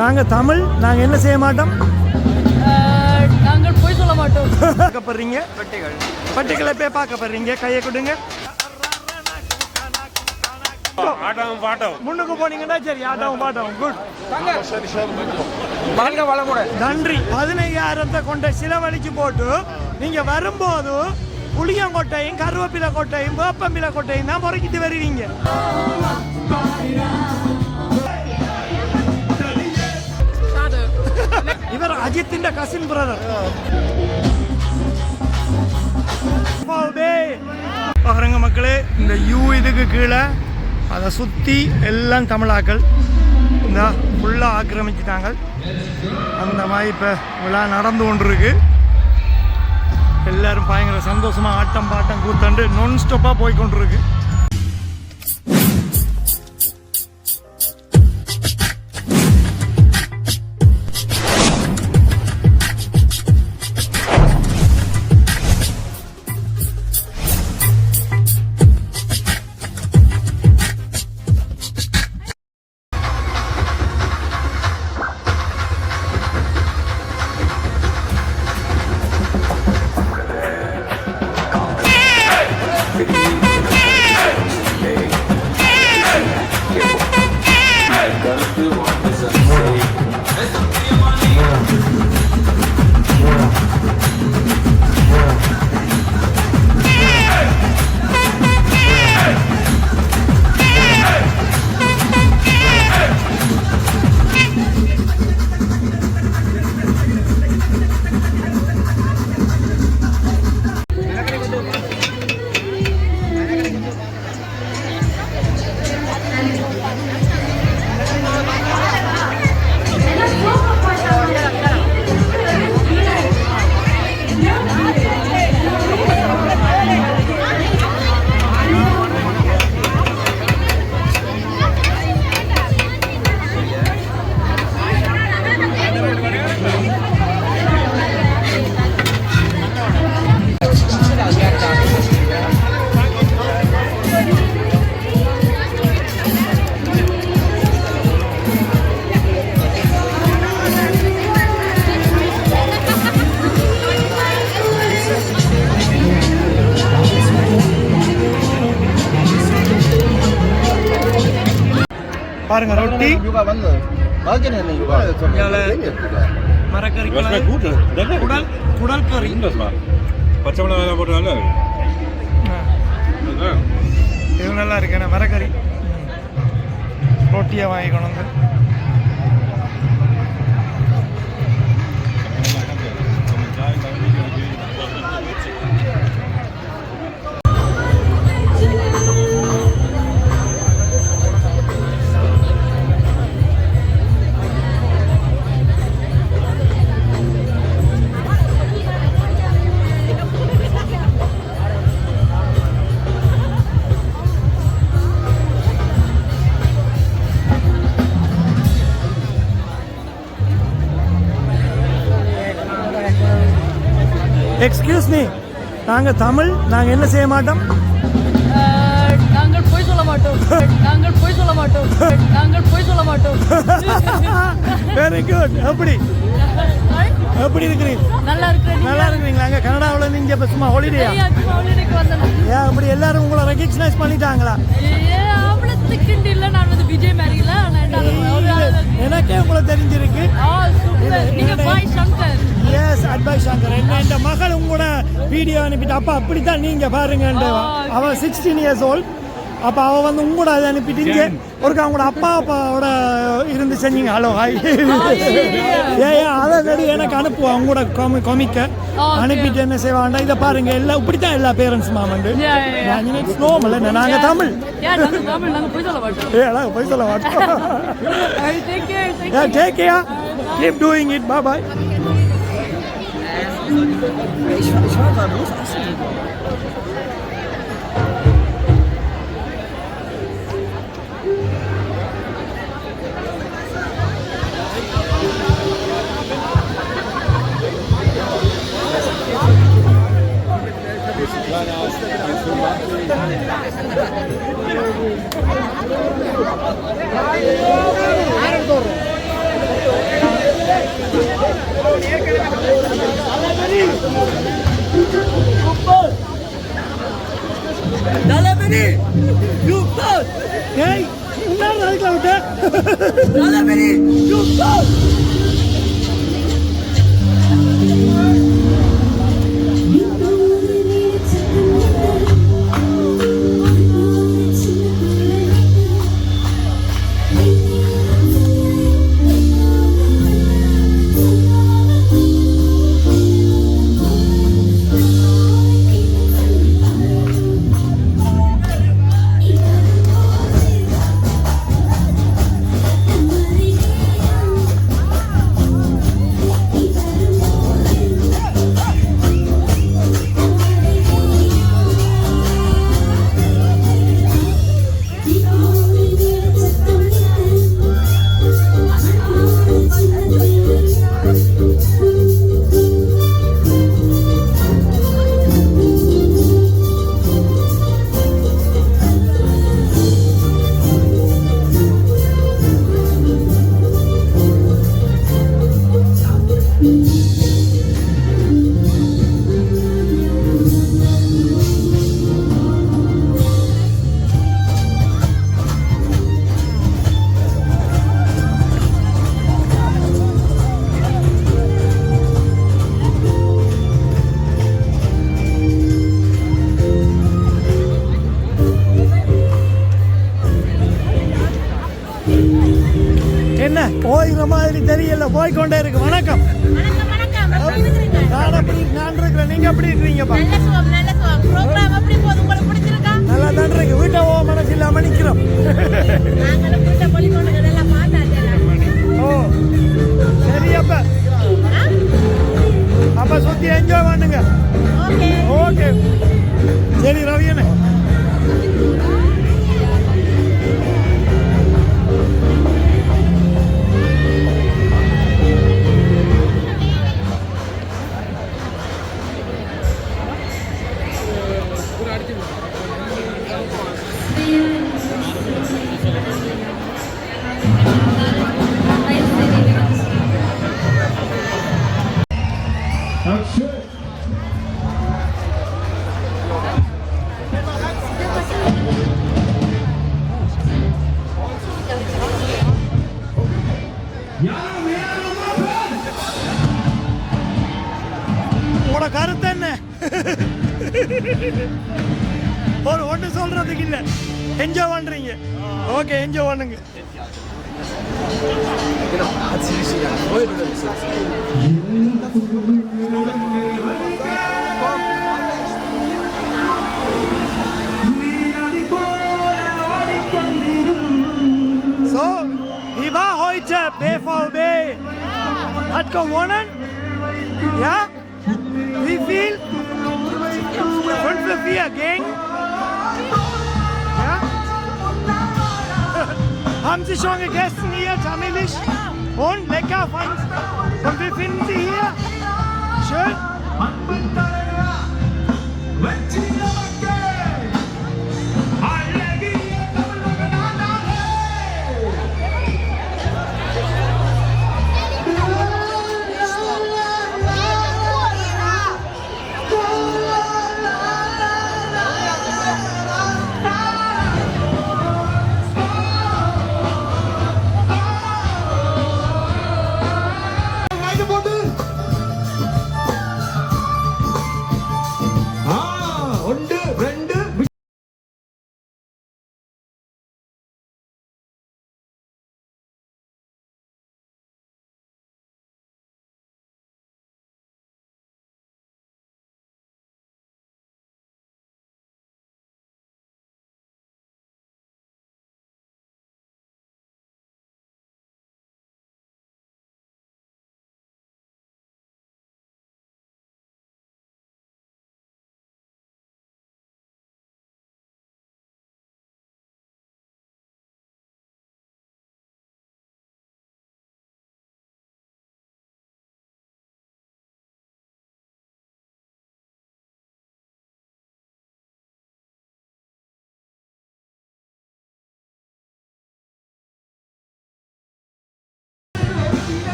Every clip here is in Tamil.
நாங்கள் தமிழ், நாங்கள் என்ன செய்ய மாட்டோம், நாங்கள் போய் சொல்ல மாட்டோம். பார்க்கப்படுறீங்க பட்டிகளை போய் பார்க்கப்படுறீங்க, கையை கொடுங்க. முன்னுக்கு போனீங்கன்னா சரி, ஆட்டவும் பாட்டவும். குட், நன்றி. 15,000 கொண்ட சிலவழிச்சு போட்டு நீங்க வரும்போது புளியங்கொட்டையும் கருவேப்பிலை கொட்டையும் வேப்பம்பிலை கொட்டையும் தான் முறைக்கிட்டு வருவீங்க. இவர் அஜித்தின் கசின் பிரதர். பாருங்க மக்களே, இந்த இதுக்கு கீழே அதை சுற்றி எல்லாம் தமிழாக்கள் இந்த ஃபுல்லாக ஆக்கிரமிச்சிட்டாங்க. அந்த மாதிரி இப்போ விழா நடந்து கொண்டு இருக்கு. எல்லாரும் பயங்கர சந்தோஷமாக ஆட்டம் பாட்டம் கூத்தாண்டு நான் ஸ்டாப்பாக போய்கொண்டிருக்கு. பாருங்க, ரொட்டி மரக்கறி, குடல் கறி, பச்சை மிளகாய் போட்டால இது நல்லா இருக்கு. மரக்கறி ரொட்டியை வாங்கிக்கணும். எக்ஸ்கியூஸ் மீ, நாங்கள் தமிழ், நாங்கள் என்ன செய்ய மாட்டோம், நாங்கள் போய் சொல்ல மாட்டோம். நாங்கள் போய் சொல்ல மாட்டோம். நாங்கள் போய் சொல்ல மாட்டோம். Very good. எப்படி இருக்கிறீங்க? நல்லா இருக்கிறேன். நல்லா இருக்கிறீங்களா? அங்கே கனடாவில் நீங்க இப்போ சும்மா ஹாலிடேயா? ஹாலிடேக்கு வந்தேன். ஏன் அப்படி எல்லாரும் உங்களை ரெகக்னைஸ் பண்ணிட்டாங்களா? அவ்வளோத்துக்கு இல்லை, நான் வந்து விஜய் மேரியில எனக்கே உங்களை தெரிஞ்சிருக்கு. எஸ், அட்பாய் சங்கர். என் மகள் உங்களோட வீடியோ அனுப்பிட்டு அப்பா அப்படித்தான் நீங்க பாருங்க. அவன் 16 years old. அப்போ அவள் வந்து உங்களோட அதை அனுப்பிட்டீங்க. ஒருக்கா அவங்களோட அப்பாவோட இருந்து செஞ்சீங்க. Hello hi. அதை நடி எனக்கு அனுப்புவோம். அவங்களோட கொமிக்க அனுப்பிட்டு என்ன செய்வாண்டா, இதை பாருங்க. எல்லாம் இப்படித்தான் எல்லா பேரண்ட்ஸுமா வந்து நோமல். என்ன நாங்கள் தமிழ் போய் சொல்ல மாட்டோம். Take care, keep doing it. Bye bye. ஏய் உன்னால அதுக்குள்ள விட்ட என்ன போயிற மாதிரி தெரியல போய்கொண்டே இருக்கு. வணக்கம். நான் இருக்கிறேன். நீங்க எப்படி இருக்கீங்கப்பா? நல்லா தான் இருக்கு. வீட்டை மனசு இல்லாம நிக்கிறோம். ஓ சரி அப்ப சுத்தி என்ஜாய் பண்ணுங்க. ஓகே சரி ரவியண்ணே. உங்களோட கருத்து என்ன? ஒரு ஒன்று சொல்றதுக்கு இல்ல, என்ஜாய் பண்றீங்க. ஓகே என்ஜாய் பண்ணுங்க. So, wie war heute BVB? Hat gewonnen? Ja? Wie viel? 5-4 gegen? Ja? Haben Sie schon gegessen hier, Tamilisch? Und lecker? Und wie finden Sie hier? Schön?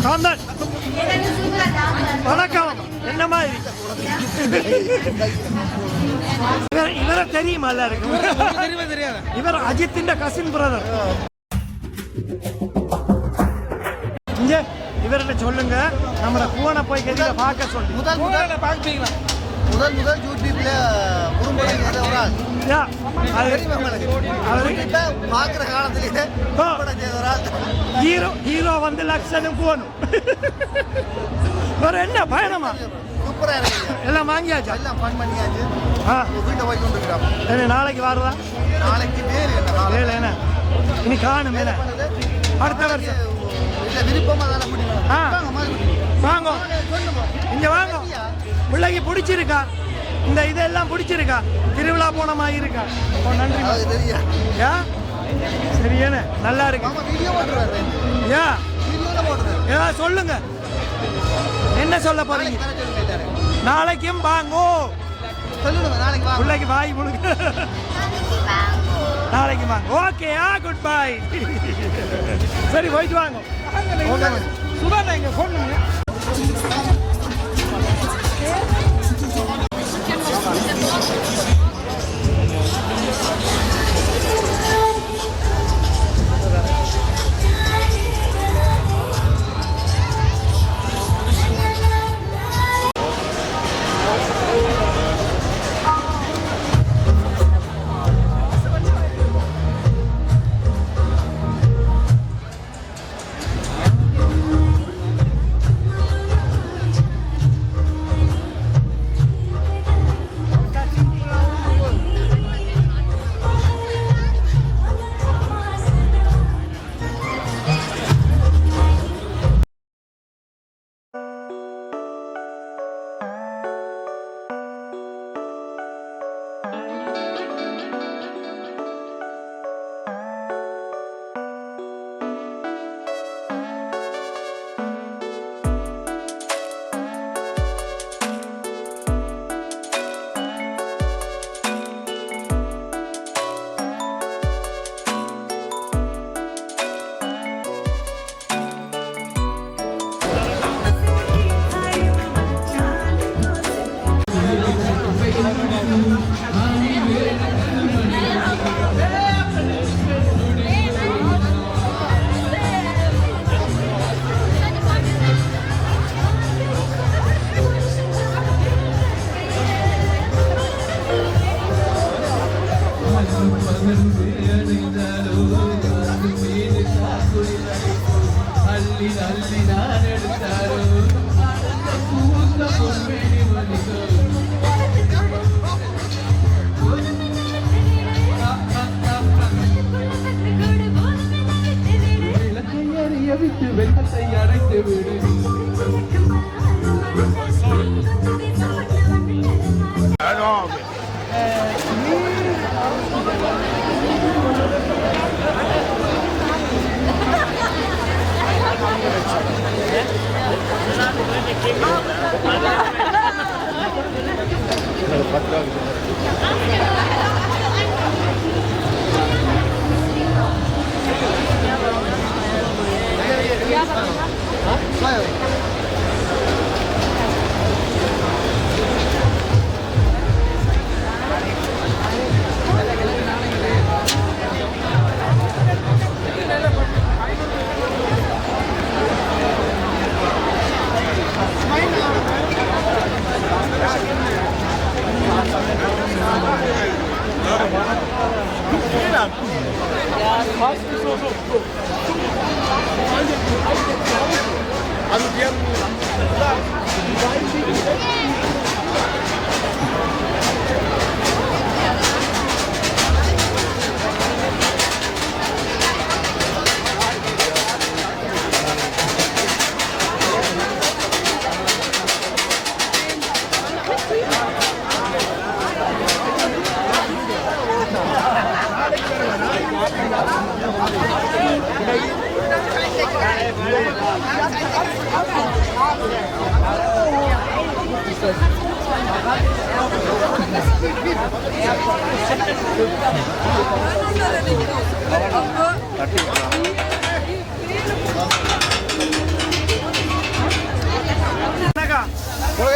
Kanthan வணக்கம். என்ன மாதிரி இவரை தெரியுமா எல்லாருக்கும்? இவர் அஜித்தின் கசின் பிரதர். இங்க இவர்கிட்ட சொல்லுங்க, நம்மள பூவனை போய் கதியில பார்க்க சொல்லி முதல் யூடியூப்ல குறும்படம் ஒரு ஆள் பாக்குற காலத்திலேயே ஹீரோ வந்து லட்சணம் போகணும். வேற என்ன பயணமா? சூப்பரா இருக்கு. எல்லாம் வாங்கியாச்சா? எல்லாம் ஃபன் பண்ணியாச்சு. வீட்டை போய் கொண்டிருக்கிறோம். என்ன நாளைக்கு வருதா? நாளைக்கு வேலை என்ன இனி காணும் என்ன அடுத்த வருஷம் விருப்பமா வாங்க இங்க வாங்க. பிள்ளைக்கு பிடிச்சிருக்கா? இந்த இதெல்லாம் பிடிச்சிருக்கா? திருவிழா போன மாதிரி இருக்கா? நன்றி. யா சரி, என்ன நல்லா இருக்கு. யா ஏதாவது சொல்லுங்க. என்ன சொல்ல போறீங்க? நாளைக்கும் வாங்கோ. பிள்ளைக்கு வாய் முழுக்க நாளைக்கு வாங்க. Okay, good bye. சரி, போயிட்டு வாங்க. சுதாண்ணா இங்க போடுங்க.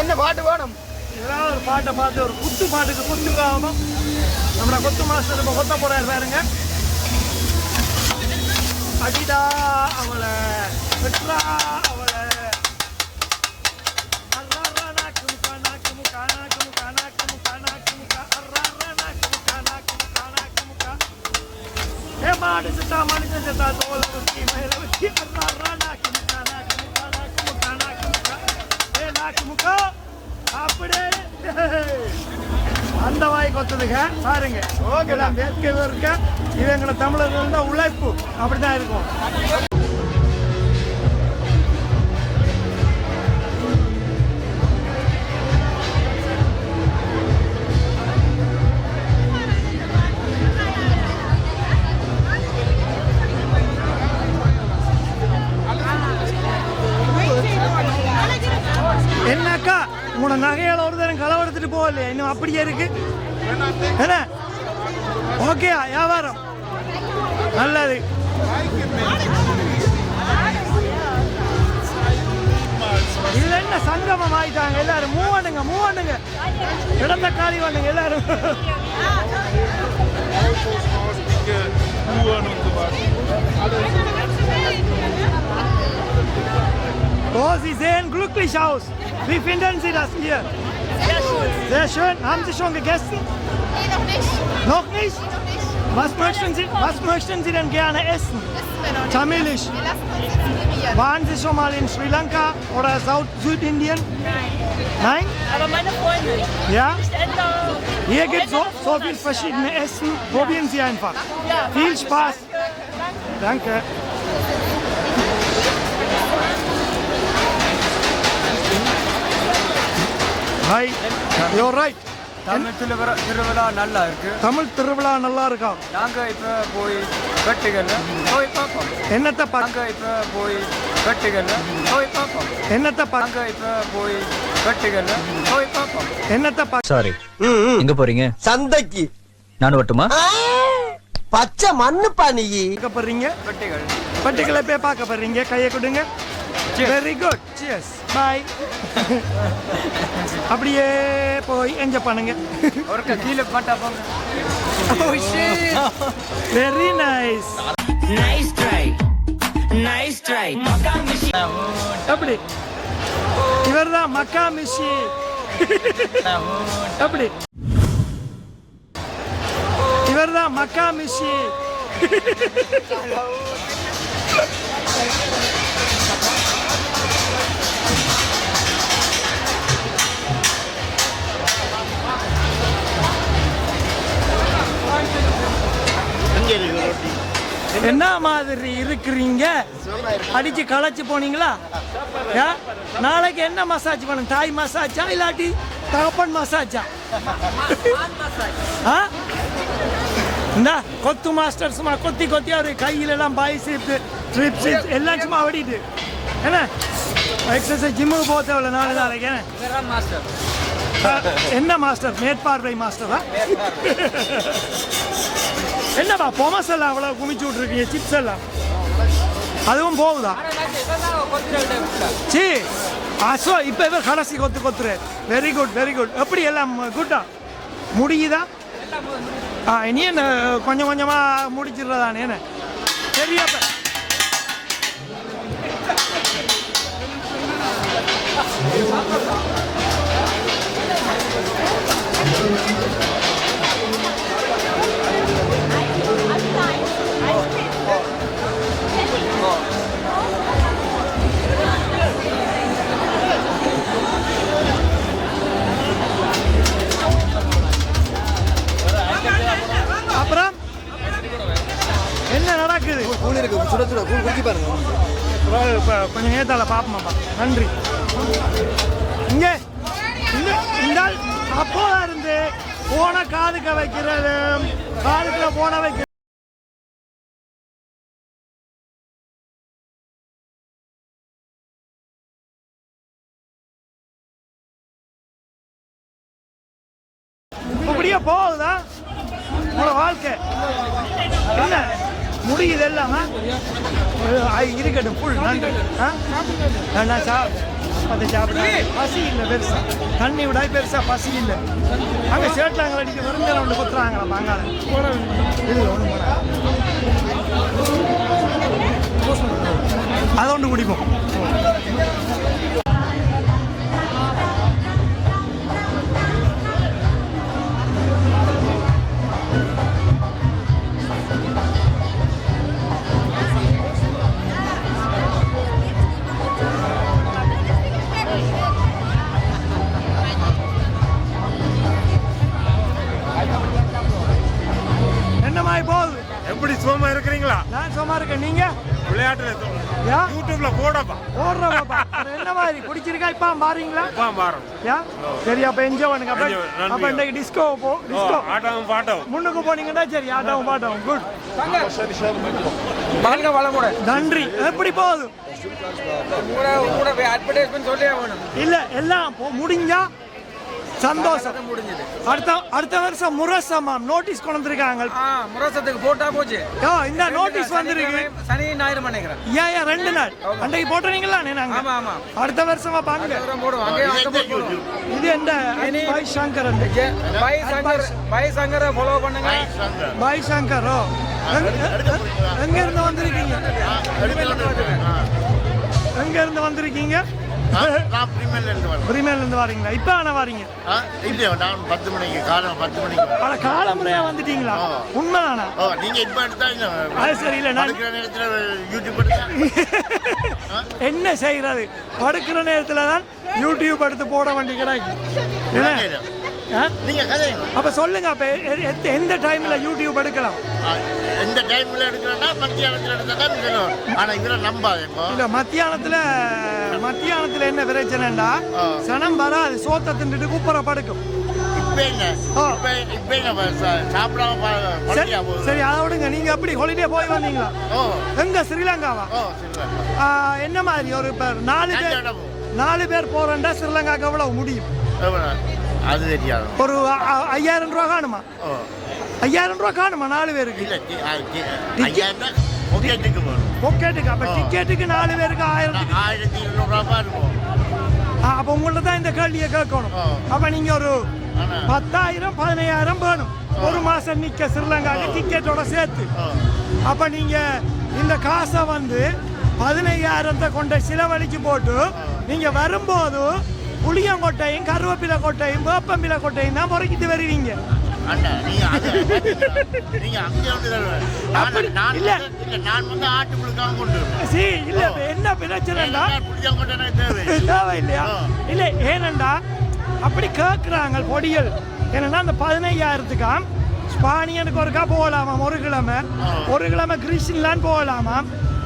என்ன பாட்டு வேணும்? ஏதாவது ஒரு பாட்டை பார்த்து ஒரு குத்து பாட்டுக்கு குத்துக்காம நம்மள கொத்து மாஸ்டர் இப்போ கொத்த போறாரு பாருங்க. அடிடா அவளை வெட்றா அவளை அர்ரா நாக்கு முக்கா நாக்கு முக்கா நாக்கு முக்கா நாக்கு முக்கா நாக்கு முக்கா அர்ரா நாக்கு முக்கா நாக்கு முக்கா நாக்கு முக்கா ஏ மாடு சித்தா மனுஷன் சித்தா தோல வச்சி மேல வச்சி அர்ரா நாக்கு முக்கா நாக்கு முக்கா நாக்கு முக்கா நாக்கு முக்கா ஏ நாக்கு முக்கா அப்படியே அந்த வாய் கொத்துதுங்க பாருங்க. ஓகேலாம் வேர்க்கவே இருக்க இது எங்களை தமிழர்கள் தான் உழைப்பு அப்படிதான் இருக்கும். என்னக்கா உங்களோட நகையால ஒரு தரம் களவெடுத்துட்டு போகலையா? இன்னும் அப்படியே இருக்கு என்ன? ஓகேயா வியாபாரம் நல்லது. இதுல என்ன சங்கமம் ஆயிட்டாங்க எல்லாரும். மூவனுங்க கிடந்த காலி வாண்டுங்க எல்லாரும். Oh, Sie sehen glücklich aus. Wie finden Sie das hier? Sehr schön. Sehr schön. Haben Sie schon gegessen? Nee, noch nicht. Noch nicht? Was möchten Sie denn gerne essen? Wissen wir noch nicht. Tamilisch. Wir lassen uns inspirieren. Waren Sie schon mal in Sri Lanka oder Südindien? Nein? Aber meine Freundin. Ja? Nicht Ender. Hier gibt es so viel verschiedene Essen. Probieren Sie einfach. Ja, Viel Spaß. Danke. Hi. You're right. Tamil திருவிழா நல்லா இருக்கு. தமிழ் திருவிழா நல்லா இருக்கா? நாங்க இப்ப போய் வெட்டுகள்ல போய் பார்ப்போம். என்னத்தை நாங்க இப்ப போய் வெட்டுகள்ல போய் பார்ப்போம். என்னத்தை நாங்க இப்ப போய் வெட்டுகள்ல போய் பார்ப்போம். என்னத்தை சாரி, எங்க போறீங்க? சந்தைக்கு. நான் வரட்டுமா? பச்சை மண்ணுப்பா நீ. பார்க்க போறீங்க? வெட்டுகள் பட்டிகளை போய் பார்க்க போறீங்க. கையை கொடுங்க. Very good. சியர்ஸ். பை. அப்படியே போய் என்ஜாய் பண்ணுங்க. ஒருக்க கீழே பாட்டா போங்க. Very nice. எப்படி இவர்தான் மக்கா மிஷி. எப்படி இவர்தான் மக்கா மிஷி. என்ன மாதிரி இருக்கிறீங்க? அடிச்சு களைச்சு போனீங்களா? நாளைக்கு என்ன மசாஜ் பண்ணுங்க? தாய் மசாஜா இல்லாட்டி தகப்பன் மசாஜா? இந்த கொத்து மாஸ்டர் சும்மா கொத்தி கொத்தி அவரு கையில எல்லாம் பைசிப்ஸ் ட்ரிப்ஸ் எல்லாம் சும்மா ஓடிட்டு என்ன எக்ஸசைஸ் ஜிம்முக்கு போக தேவையில்ல நாளைக்கு. என்ன மாஸ்டர்? மேற்பார்வை மாஸ்டரா? என்னப்பா பொமஸ் எல்லாம் அவ்வளோ குமிச்சு விட்ருக்கீங்க? சிப்ஸ் எல்லாம் அதுவும் போகுதா? சி அசோ இப்போ இவர் கடைசி கொத்துறாரு. Very good very good. எப்படி எல்லாம் குட்டா முடியுதா? இனி என்ன கொஞ்சம் கொஞ்சமாக முடிச்சிடுறதானே என்ன? சரியாப்ப கூழ் இருக்கு சுட சுட கூழ் குடிச்சு பாருங்க இப்போ கொஞ்சம் நேரத்தால் பார்ப்போமாப்பா. நன்றி. இங்கே இந்த அப்போதா இருந்து போன காதுக்க வைக்கிறது, காதுக்குள்ள போன வைக்கிறது. இப்படியே போகுதா உங்களோட வாழ்க்கை? என்ன முடியுது எல்லாமா? இருக்கட்டும் புல். நன்றி. நான் சாப்பிட பசி இல்லை பெருசா, தண்ணி விட பெருசா பசி இல்லை. அங்கே சேட்டாங்க அடிக்க வருங்க ஒன்று குத்துறாங்களா மாங்கால இது ஒன்று அதை ஒன்று குடிப்போம். போகுது. எப்படி சும்மா இருக்கிறீங்களா? நான் சும்மா இருக்கேன். நீங்க விளையாட்டுல யூடியூப்ல போடப்பா. போடுறப்பா என்ன மாதிரி பிடிச்சிருக்கா? இப்ப பாருங்களா? மாறும். சரி அப்ப என்ஜாய் பண்ணுங்க. அப்ப இன்னைக்கு டிஸ்கோ ஆட்டவும் பாட்டவும் முன்னுக்கு போனீங்கன்னா சரி ஆட்டவும் பாட்டவும். குட். நன்றி. எப்படி போகுது? இல்ல எல்லாம் முடிஞ்சா சந்தோஷம். அடுத்த வருஷம் முரசமாம் நோட்டீஸ் கொண்டு வந்திருக்காங்க. முரசத்துக்கு போட்டா போச்சு. இந்த நோட்டீஸ் வந்திருக்கு. சனி ஞாயிறு நினைக்கிறேன். ஏன் 2 நாள் அன்றைக்கு போட்டுறீங்களா? அடுத்த வருஷமா பாங்க. இது என்ன? பாய் சங்கர். பாய் சங்கரை ஃபாலோ பண்ணுங்க. பாய் சங்கரோ எங்க இருந்து வந்திருக்கீங்க? எங்க இருந்து வந்திருக்கீங்க? பிரிமியர்ல வரீங்களா? இப்ப ஆனா வரீங்க? நான் 10 மணிக்கு காலம் 10 மணிக்கு. பல காலமுறையா வந்துட்டீங்களா? உண்மைதானா? நீங்க இப்ப எடுத்தா அது சரி இல்ல. நான் யூடியூப் என்ன செய்யறது? படுக்கிற நேரத்துல தான் யூடியூப் எடுத்து போட வேண்டி கிடைக்கும். நீங்க கதைங்க. அப்ப சொல்லுங்க. அப்ப எந்த டைம்ல யூடியூப் எடுக்கலாம்? எந்த டைம்ல எடுக்கறனா மத்தியானத்துல எடுத்தா தான். ஆனா இவர நம்பாதே. இல்ல மத்தியானத்துல என்ன பிரச்சனைடா? சனம் வராது. சோத்த தின்னுட்டு கூப்பற படுக்கும். சரி அதை விடுங்க. நீங்க எப்படி ஹாலிடே போய் வந்தீங்களா? எங்க ஸ்ரீலங்காவா? என்ன மாதிரி ஒரு 4 பேர் போறேன்டா ஸ்ரீலங்காக்கு எவ்வளவு முடியும்? அது தெரியாது. ஒரு 5000 ரூபா காணுமா? 5000 ரூபா காணுமா 4 பேருக்கு? பொக்கெட்டுக்கு. அப்ப டிக்கெட்டுக்கு 4 பேருக்கு 1200 ரூபா இருக்கும். அப்ப உங்கள்ட்ட தான் இந்த கேள்வியை கேட்கணும். அப்ப நீங்க ஒரு 10,000 15,000 வேணும் ஒரு மாசம் நிக்க ஸ்ரீலங்காக்கு டிக்கெட்டோட சேர்த்து. அப்ப நீங்க இந்த காசை 15,000 கொண்ட செலவழிச்சு போட்டு நீங்க வரும்போது புளியங்கொட்டையும் கருவேப்பிலை கொட்டையும் வேப்பம்பிலை கொட்டையும் தான் முறைக்கிட்டு வருவீங்க. என்ன பிரச்சனைடா? தேவை இல்லையா? இல்ல ஏனண்டா அப்படி கேட்கிறாங்க பொடிகள். என்னன்னா அந்த 15,000க்கு ஸ்பானியனுக்கு ஒருக்கா போகலாமா? ஒரு கிழமை கிரீஸ்லாந்து போகலாமா?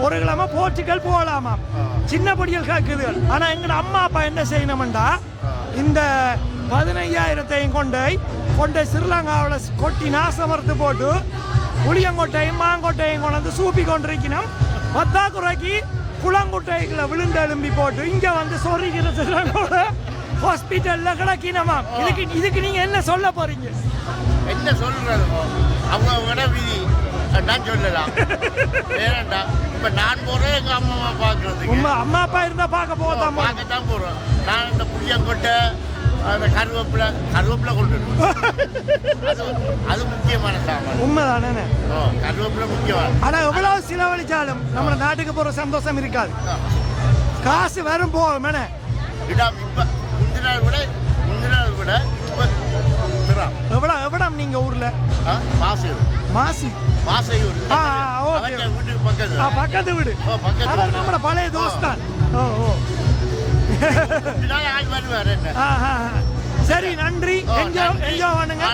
ஒரு கிழமை போர்ச்சுகல் போகலாமா? சின்ன பொடிகள் கேட்குது. ஆனா எங்க அம்மா அப்பா என்ன செய்யணும்டா இந்த 15,000 கொண்டு ஸ்ரீலங்காவில் கொட்டி நாசமர்த்து போட்டு புளியங்கொட்டையும் மாங்கொட்டையும் கொண்டு சூப்பி கொண்டிருக்கணும். 10 குறைக்கு புளங்குட்டைகளை விழுந்து எழும்பி போட்டு இங்க சொரிக்கிற ஸ்ரீலங்காவோட ஹாஸ்பிட்டல்ல கிடக்கினமா. இதுக்கு நீங்க என்ன சொல்ல போறீங்க? என்ன சொல்றது? அவங்க விதி நான் சொல்லலாம். ஏன்டா இப்ப நான் போறேன் எங்க அம்மா அப்பா பாக்குறதுக்கு. அம்மா அப்பா இருந்தா பார்க்க பார்க்கத்தான் போறோம். நான் இந்த புளியங்கொட்டை அந்த கருவேப்பிலை கொண்டு அது முக்கியமான சாமான். உண்மைதானே? கருவேப்பிலை முக்கியமான. ஆனா எவ்வளவு செலவழிச்சாலும் நம்ம நாட்டுக்கு போற சந்தோஷம் இருக்காது. காசு வரும் போகும். இடம் இப்ப முந்தின நாள் விட எவ்வளவு நீங்க ஊர்ல? மாசி பக்கத்து வீடு. நம்ம பழைய தோஸ்தான். சரி நன்றி. என்ஜாய் பண்ணுங்க.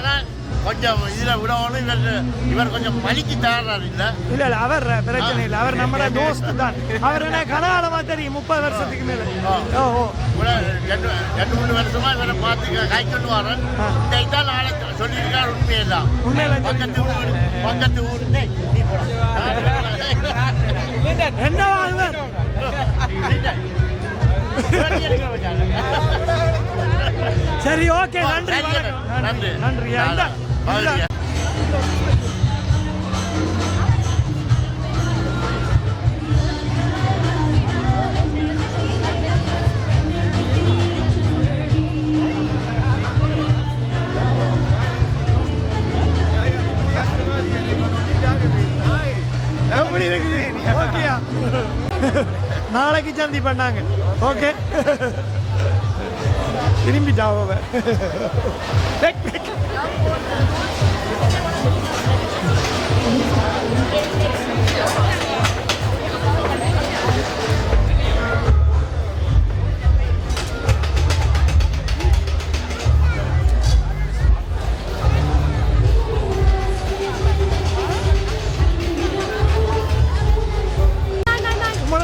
கொஞ்சம் இதில் விடணும். இவர் கொஞ்சம் பலிக்கு தயாராக இல்லை. இல்ல இல்ல அவர் பிரச்சனை இல்லை, அவர் நம்மளோட தோஸ்து தான். அவர் என்ன கனகாலமா தெரியும், 30 வருஷத்துக்கு மேல. ஓ ரெண்டு 3 வருஷமா இவரை பார்த்து கை கொண்டு வரேன். இதைத்தான் நாளை சொல்லியிருக்காரு. உண்மையெல்லாம் உண்மையில பக்கத்து ஊர் நீ போட என்னவா இவர்? சரி ஓகே, நன்றி நன்றி நன்றி. ஓகேயா, நாளைக்கு சந்தி பண்ணாங்க. ஓகே, திரும்பிட்டா அவன்.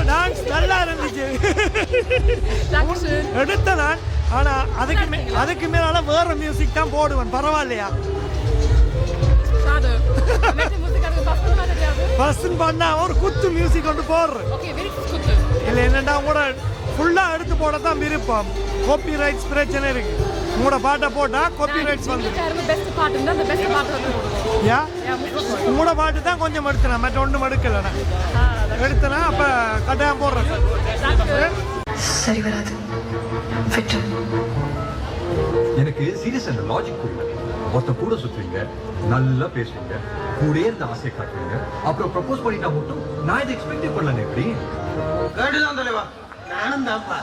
டான்ஸ் நல்லா இருந்துச்சு, எடுத்த நான். ஆனா அதுக்கு மேல வேற மியூசிக் தான் போடுவேன். பரவாயில்லையா? பஸ் பண்ணா ஒரு குத்து மியூசிக் கொண்டு போடுறேன். இல்ல என்னடா கூட ஃபுல்லா எடுத்து போடத்தான் விருப்பம். காப்பி ரைட்ஸ் பிரச்சனை இருக்கு. உங்களோட பாட்டை போட்டா காப்பி ரைட்ஸ் வந்து உங்களோட பாட்டு தான் கொஞ்சம் எடுத்தேன், மற்ற ஒன்றும் எடுக்கலண்ணா. எடுத்தனா அப்ப கட்டாயம் போடுறேன். சரி வராது. எனக்கு சீரியஸ் அந்த லாஜிக் புரியல. ஒருத்த கூட சுத்துவீங்க, நல்லா பேசுவீங்க, கூட இருந்து ஆசையை காட்டுவீங்க, அப்புறம் ப்ரப்போஸ் பண்ணிட்டா மட்டும் நான் இதை எக்ஸ்பெக்டே பண்ணல. எப்படி கேட்டுதான் தலைவா, நானும் தான்ப்பா.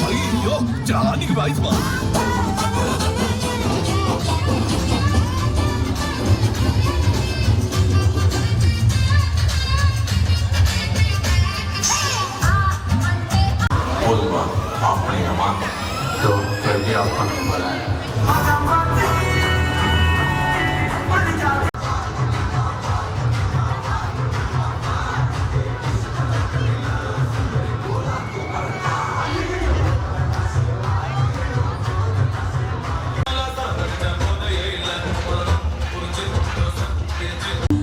ஐயோ ஜானிக்கு வாய்ஸ்மா. போதுமா அப்படிங்கம்மா பெரிய பண்ண போறேன்.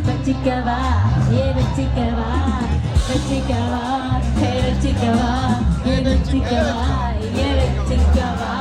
வச்சிக்கவா ஏ வச்சிக்கவா வச்சிக்கவா ஏ வச்சிக்கவா ஏ வச்சிக்கவா ஏ வச்சிக்கவா.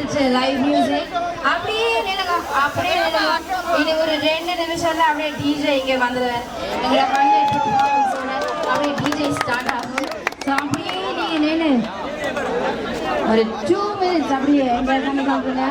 வந்துச்சு லைவ் மியூசிக். அப்படியே நில்லுங்க, அப்படியே நில்லுங்க. இனி ஒரு 2 நிமிஷம்ல அப்படியே டிஜே இங்கே வந்துடுவார். எங்களோட பையன் பெர்ஃபார்மன்ஸோட அப்படியே டிஜே ஸ்டார்ட் ஆகும். ஸோ அப்படியே நீங்க நின்று ஒரு 2 minutes அப்படியே என்ஜாய் பண்ணி பார்க்குங்க.